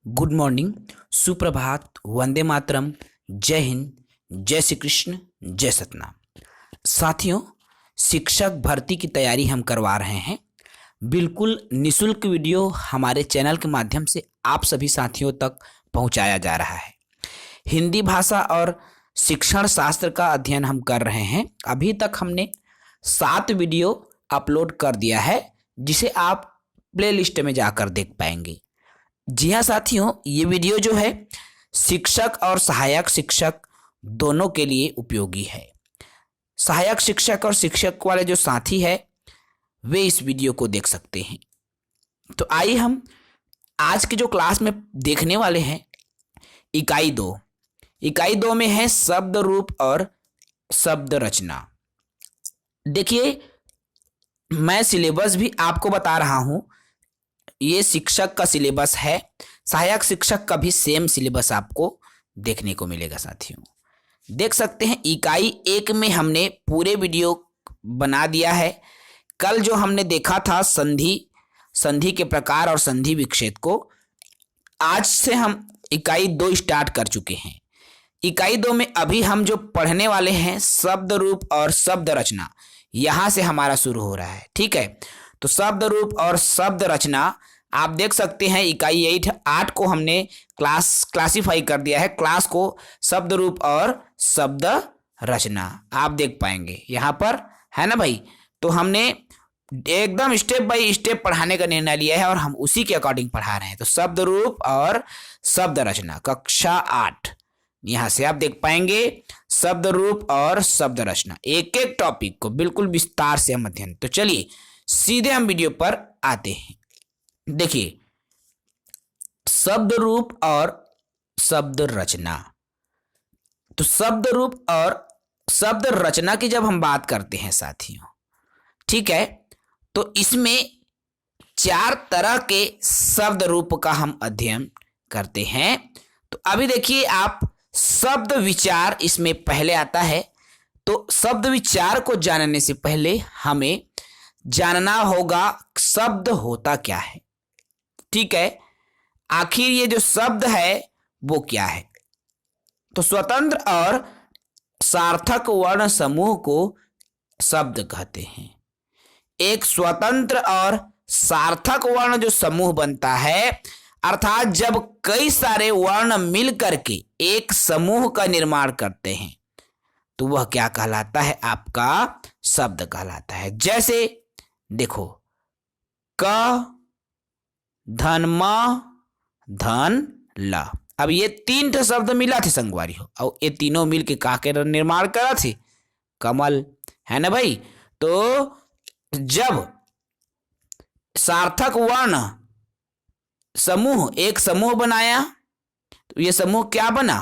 Good morning, सुप्रभात, वंदे मातरम, जय हिंद, जय श्री कृष्ण, जय सतनाम। साथियों, शिक्षक भर्ती की तैयारी हम करवा रहे हैं। बिल्कुल निशुल्क वीडियो हमारे चैनल के माध्यम से आप सभी साथियों तक पहुंचाया जा रहा है। हिंदी भाषा और शिक्षण शास्त्र का अध्ययन हम कर रहे हैं। अभी तक हमने 7 वीडियो अपलोड कर दिया है, जिसे आप प्लेलिस्ट में जाकर देख पाएंगे। जी हाँ साथियों, ये वीडियो जो है शिक्षक और सहायक शिक्षक दोनों के लिए उपयोगी है। सहायक शिक्षक और शिक्षक वाले जो साथी है वे इस वीडियो को देख सकते हैं। तो आइए हम आज के जो क्लास में देखने वाले हैं इकाई 2 में है शब्द रूप और शब्द रचना। देखिए, मैं सिलेबस भी आपको बता रहा हूं। ये शिक्षक का सिलेबस है, सहायक शिक्षक का भी सेम सिलेबस आपको देखने को मिलेगा। साथियों देख सकते हैं, इकाई 1 में हमने पूरे वीडियो बना दिया है। कल जो हमने देखा था संधि के प्रकार और संधि विच्छेद को, आज से हम इकाई 2 स्टार्ट कर चुके हैं। इकाई 2 में अभी हम जो पढ़ने वाले हैं शब्द रूप और शब्द रचना, यहां से हमारा शुरू हो रहा है। ठीक है, तो शब्द रूप और शब्द रचना आप देख सकते हैं। इकाई 8 को हमने क्लासिफाई कर दिया है, क्लास को शब्द रूप और शब्द रचना आप देख पाएंगे यहाँ पर, है ना भाई। तो हमने एकदम स्टेप बाय स्टेप पढ़ाने का निर्णय लिया है और हम उसी के अकॉर्डिंग पढ़ा रहे हैं। तो शब्द रूप और शब्द रचना कक्षा 8, यहाँ से आप देख पाएंगे शब्द रूप और शब्द रचना, एक एक टॉपिक को बिल्कुल विस्तार से हम अध्ययन। तो चलिए सीधे हम वीडियो पर आते हैं। देखिए, शब्द रूप और शब्द रचना। तो शब्द रूप और शब्द रचना की जब हम बात करते हैं साथियों, ठीक है, तो इसमें 4 तरह के शब्द रूप का हम अध्ययन करते हैं। तो अभी देखिए आप, शब्द विचार इसमें पहले आता है। तो शब्द विचार को जानने से पहले हमें जानना होगा शब्द होता क्या है। ठीक है, आखिर ये जो शब्द है वो क्या है। तो स्वतंत्र और सार्थक वर्ण समूह को शब्द कहते हैं। एक स्वतंत्र और सार्थक वर्ण जो समूह बनता है, अर्थात जब कई सारे वर्ण मिल करके एक समूह का निर्माण करते हैं, तो वह क्या कहलाता है, आपका शब्द कहलाता है। जैसे देखो, क, धन, म, धन, ल। अब ये 3 शब्द मिला थे संगवारी हो, और ये तीनों मिल के का के निर्माण करा थे, कमल, है ना भाई। तो जब सार्थक वर्ण समूह एक समूह बनाया, तो ये समूह क्या बना,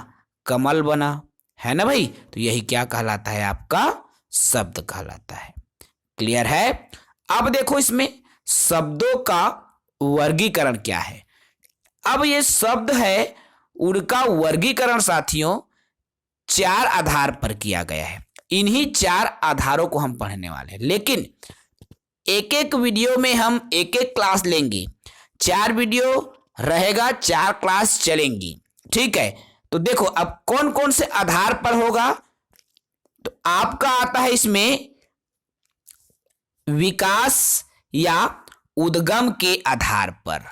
कमल बना, है ना भाई। तो यही क्या कहलाता है, आपका शब्द कहलाता है। क्लियर है। अब देखो इसमें शब्दों का वर्गीकरण क्या है। अब ये शब्द है, उनका वर्गीकरण साथियों 4 आधार पर किया गया है। इन्हीं 4 आधारों को हम पढ़ने वाले हैं, लेकिन एक एक वीडियो में हम एक एक क्लास लेंगे। 4 वीडियो रहेगा, 4 क्लास चलेंगी। ठीक है, तो देखो अब कौन कौन से आधार पर होगा। तो आपका आता है इसमें विकास या उद्गम के आधार पर।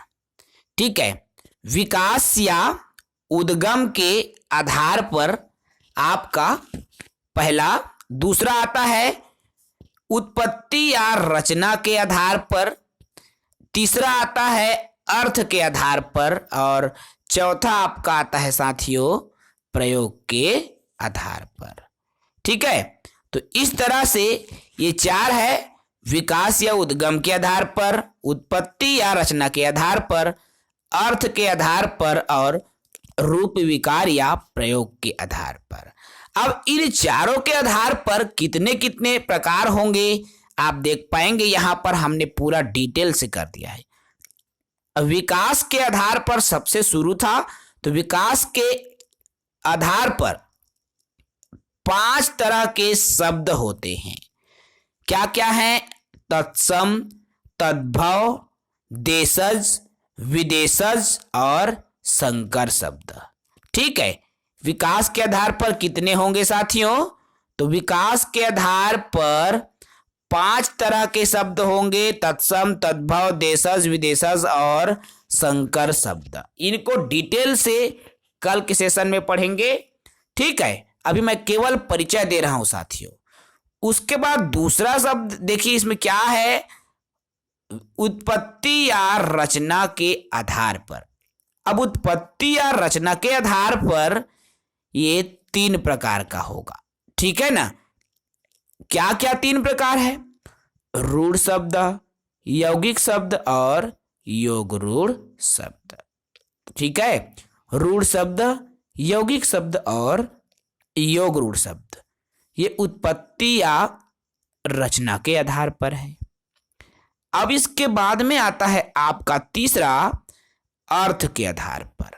ठीक है, विकास या उद्गम के आधार पर आपका पहला। दूसरा आता है उत्पत्ति या रचना के आधार पर। तीसरा आता है अर्थ के आधार पर, और चौथा आपका आता है साथियों प्रयोग के आधार पर। ठीक है, तो इस तरह से ये 4 है, विकास या उद्गम के आधार पर, उत्पत्ति या रचना के आधार पर, अर्थ के आधार पर, और रूप विकार या प्रयोग के आधार पर। अब इन चारों के आधार पर कितने कितने प्रकार होंगे आप देख पाएंगे। यहां पर हमने पूरा डिटेल से कर दिया है। विकास के आधार पर सबसे शुरू था, तो विकास के आधार पर 5 तरह के शब्द होते हैं। क्या क्या है, तत्सम, तद्भव, देशज, विदेशज और संकर शब्द। ठीक है, विकास के आधार पर कितने होंगे साथियों? तो विकास के आधार पर 5 तरह के शब्द होंगे, तत्सम, तद्भव, देशज, विदेशज और संकर शब्द। इनको डिटेल से कल के सेशन में पढ़ेंगे। ठीक है, अभी मैं केवल परिचय दे रहा हूं साथियों। उसके बाद दूसरा शब्द देखिए, इसमें क्या है, उत्पत्ति या रचना के आधार पर। अब उत्पत्ति या रचना के आधार पर ये 3 प्रकार का होगा। ठीक है ना? क्या क्या 3 प्रकार है? रूढ़ शब्द, यौगिक शब्द और योग रूढ़ शब्द। ठीक है, रूढ़ शब्द, यौगिक शब्द और योग रूढ़ शब्द, ये उत्पत्ति या रचना के आधार पर है। अब इसके बाद में आता है आपका तीसरा, अर्थ के आधार पर।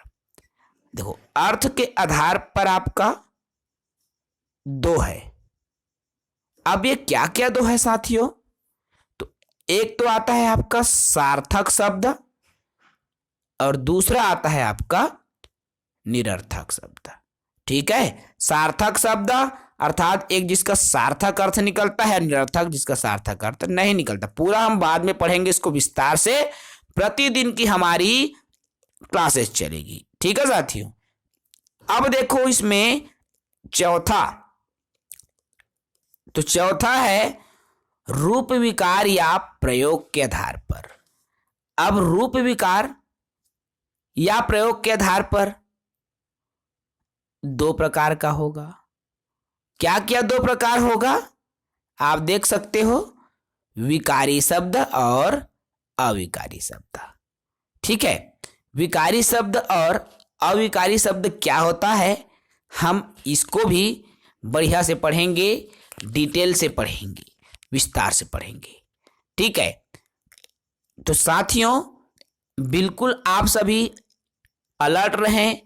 देखो, अर्थ के आधार पर आपका 2 है। अब ये क्या क्या 2 है साथियों? तो एक तो आता है आपका सार्थक शब्द और दूसरा आता है आपका निरर्थक शब्द। ठीक है, सार्थक शब्द अर्थात एक जिसका सार्थक अर्थ निकलता है, निरर्थक जिसका सार्थक अर्थ नहीं निकलता। पूरा हम बाद में पढ़ेंगे इसको विस्तार से, प्रतिदिन की हमारी क्लासेस चलेगी। ठीक है साथियों, अब देखो इसमें चौथा, तो चौथा है रूप विकार या प्रयोग के आधार पर। अब रूप विकार या प्रयोग के आधार पर 2 प्रकार का होगा। क्या क्या 2 प्रकार होगा? आप देख सकते हो, विकारी शब्द और अविकारी शब्द। ठीक है, विकारी शब्द और अविकारी शब्द क्या होता है, हम इसको भी बढ़िया से पढ़ेंगे, डिटेल से पढ़ेंगे, विस्तार से पढ़ेंगे। ठीक है, तो साथियों बिल्कुल आप सभी अलर्ट रहें,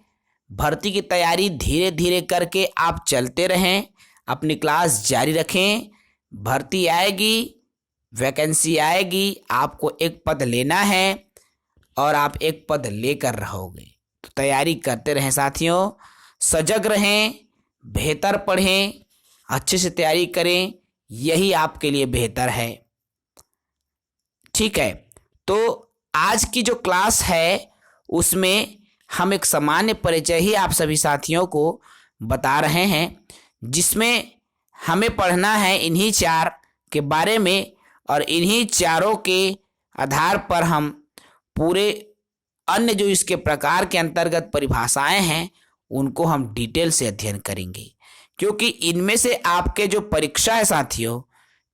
भर्ती की तैयारी धीरे धीरे करके आप चलते रहें, अपनी क्लास जारी रखें। भर्ती आएगी, वैकेंसी आएगी, आपको एक पद लेना है और आप एक पद लेकर रहोगे। तो तैयारी करते रहें साथियों, सजग रहें, बेहतर पढ़ें, अच्छे से तैयारी करें, यही आपके लिए बेहतर है। ठीक है, तो आज की जो क्लास है उसमें हम एक सामान्य परिचय ही आप सभी साथियों को बता रहे हैं, जिसमें हमें पढ़ना है इन्हीं 4 के बारे में और इन्हीं चारों के आधार पर हम पूरे अन्य जो इसके प्रकार के अंतर्गत परिभाषाएं हैं उनको हम डिटेल से अध्ययन करेंगे, क्योंकि इनमें से आपके जो परीक्षा है साथियों,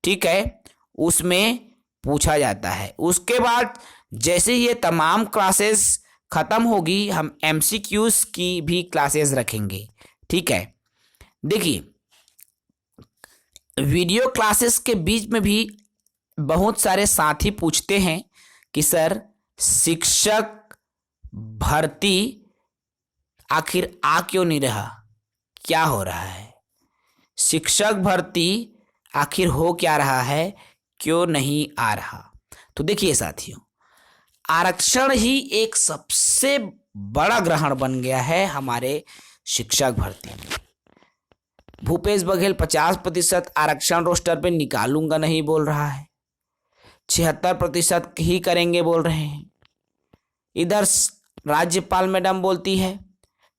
ठीक है, उसमें पूछा जाता है। उसके बाद जैसे ये तमाम क्लासेस ख़त्म होगी, हम MCQs की भी क्लासेस रखेंगे। ठीक है, देखिए वीडियो क्लासेस के बीच में भी बहुत सारे साथी पूछते हैं कि सर शिक्षक भर्ती आखिर आ क्यों नहीं रहा, क्या हो रहा है? शिक्षक भर्ती आखिर हो क्या रहा है, क्यों नहीं आ रहा? तो देखिए साथियों, आरक्षण ही एक सबसे बड़ा ग्रहण बन गया है हमारे शिक्षक भर्ती में। भूपेश बघेल 50% आरक्षण रोस्टर पे निकालूंगा नहीं बोल रहा है, 76% ही करेंगे बोल रहे हैं। इधर राज्यपाल मैडम बोलती है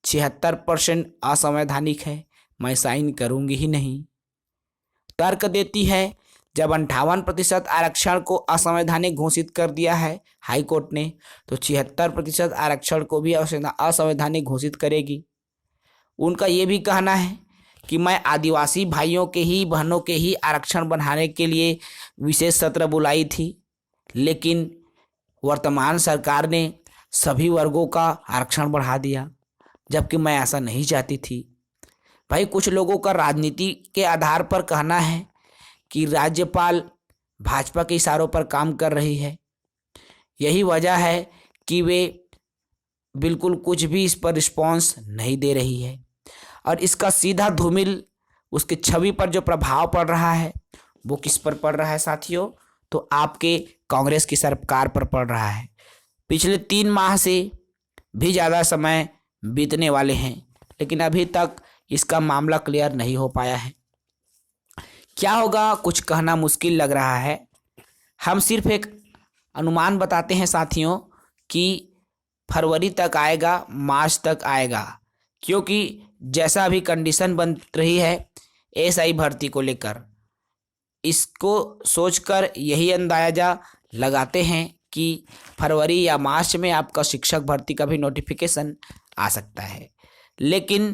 76% असंवैधानिक है, मैं साइन करूंगी ही नहीं। तर्क देती है जब 58% आरक्षण को असंवैधानिक घोषित कर दिया है हाई कोर्ट ने, तो 76% आरक्षण को भी असंवैधानिक घोषित करेगी। उनका ये भी कहना है कि मैं आदिवासी भाइयों के ही बहनों के ही आरक्षण बढ़ाने के लिए विशेष सत्र बुलाई थी, लेकिन वर्तमान सरकार ने सभी वर्गों का आरक्षण बढ़ा दिया, जबकि मैं ऐसा नहीं चाहती थी। भाई कुछ लोगों का राजनीति के आधार पर कहना है कि राज्यपाल भाजपा के इशारों पर काम कर रही है, यही वजह है कि वे बिल्कुल कुछ भी इस पर रिस्पॉन्स नहीं दे रही है, और इसका सीधा धूमिल उसके छवि पर जो प्रभाव पड़ रहा है वो किस पर पड़ रहा है साथियों? तो आपके कांग्रेस की सरकार पर पड़ रहा है। पिछले 3 माह से भी ज़्यादा समय बीतने वाले हैं, लेकिन अभी तक इसका मामला क्लियर नहीं हो पाया है। क्या होगा कुछ कहना मुश्किल लग रहा है। हम सिर्फ एक अनुमान बताते हैं साथियों कि फरवरी तक आएगा, मार्च तक आएगा, क्योंकि जैसा अभी कंडीशन बन रही है एसआई भर्ती को लेकर, इसको सोचकर यही अंदाजा लगाते हैं कि फरवरी या मार्च में आपका शिक्षक भर्ती का भी नोटिफिकेशन आ सकता है। लेकिन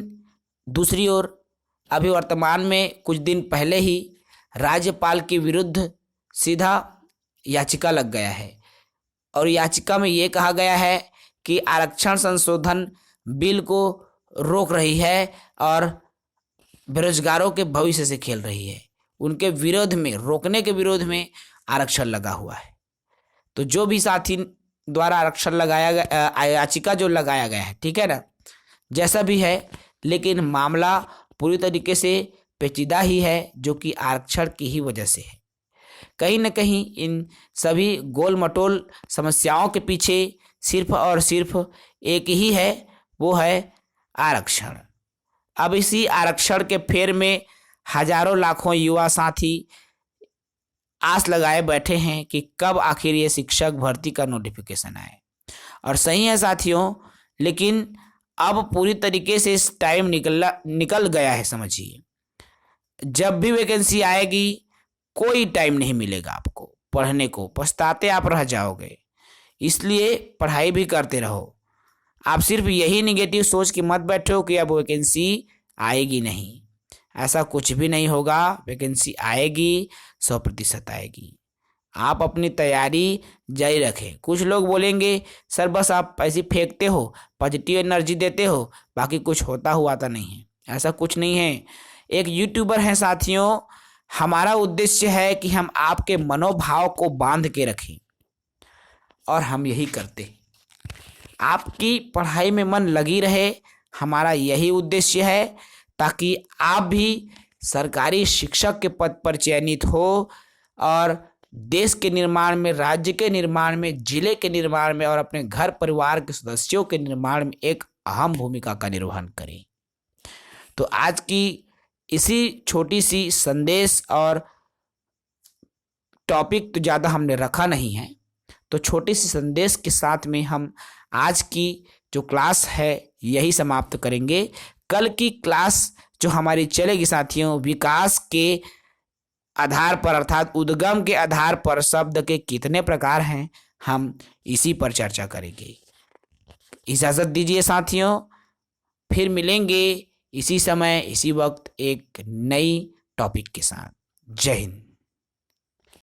दूसरी ओर अभी वर्तमान में कुछ दिन पहले ही राज्यपाल के विरुद्ध सीधा याचिका लग गया है और याचिका में ये कहा गया है कि आरक्षण संशोधन बिल को रोक रही है और बेरोजगारों के भविष्य से खेल रही है। उनके विरोध में, रोकने के विरोध में आरक्षण लगा हुआ है। तो जो भी साथी द्वारा आरक्षण लगाया गया, याचिका जो लगाया गया है, ठीक है ना, जैसा भी है, लेकिन मामला पूरी तरीके से पेचीदा ही है, जो कि आरक्षण की ही वजह से है। कहीं न कहीं इन सभी गोल मटोल समस्याओं के पीछे सिर्फ और सिर्फ एक ही है, वो है आरक्षण। अब इसी आरक्षण के फेर में हजारों लाखों युवा साथी आस लगाए बैठे हैं कि कब आखिर ये शिक्षक भर्ती का नोटिफिकेशन आए। और सही है साथियों, लेकिन अब पूरी तरीके से इस टाइम निकल गया है। समझिए, जब भी वैकेंसी आएगी कोई टाइम नहीं मिलेगा आपको पढ़ने को, पछताते आप रह जाओगे। इसलिए पढ़ाई भी करते रहो। आप सिर्फ यही निगेटिव सोच के मत बैठो कि अब वैकेंसी आएगी नहीं। ऐसा कुछ भी नहीं होगा, वैकेंसी आएगी, 100% आएगी। आप अपनी तैयारी जारी रखें। कुछ लोग बोलेंगे सर बस आप ऐसे फेंकते हो, पॉजिटिव एनर्जी देते हो, बाकी कुछ होता हुआ तो नहीं है। ऐसा कुछ नहीं है। एक यूट्यूबर हैं साथियों, हमारा उद्देश्य है कि हम आपके मनोभाव को बांध के रखें और हम यही करते हैं। आपकी पढ़ाई में मन लगी रहे, हमारा यही उद्देश्य है, ताकि आप भी सरकारी शिक्षक के पद पर चयनित हो और देश के निर्माण में, राज्य के निर्माण में, जिले के निर्माण में और अपने घर परिवार के सदस्यों के निर्माण में एक अहम भूमिका का निर्वहन करें। तो आज की इसी छोटी सी संदेश और टॉपिक तो ज़्यादा हमने रखा नहीं है, तो छोटी सी संदेश के साथ में हम आज की जो क्लास है यही समाप्त करेंगे। कल की क्लास जो हमारी चलेगी साथियों, विकास के आधार पर अर्थात उद्गम के आधार पर शब्द के कितने प्रकार हैं, हम इसी पर चर्चा करेंगे। इजाज़त दीजिए साथियों, फिर मिलेंगे इसी समय इसी वक्त एक नई टॉपिक के साथ। जय हिंद।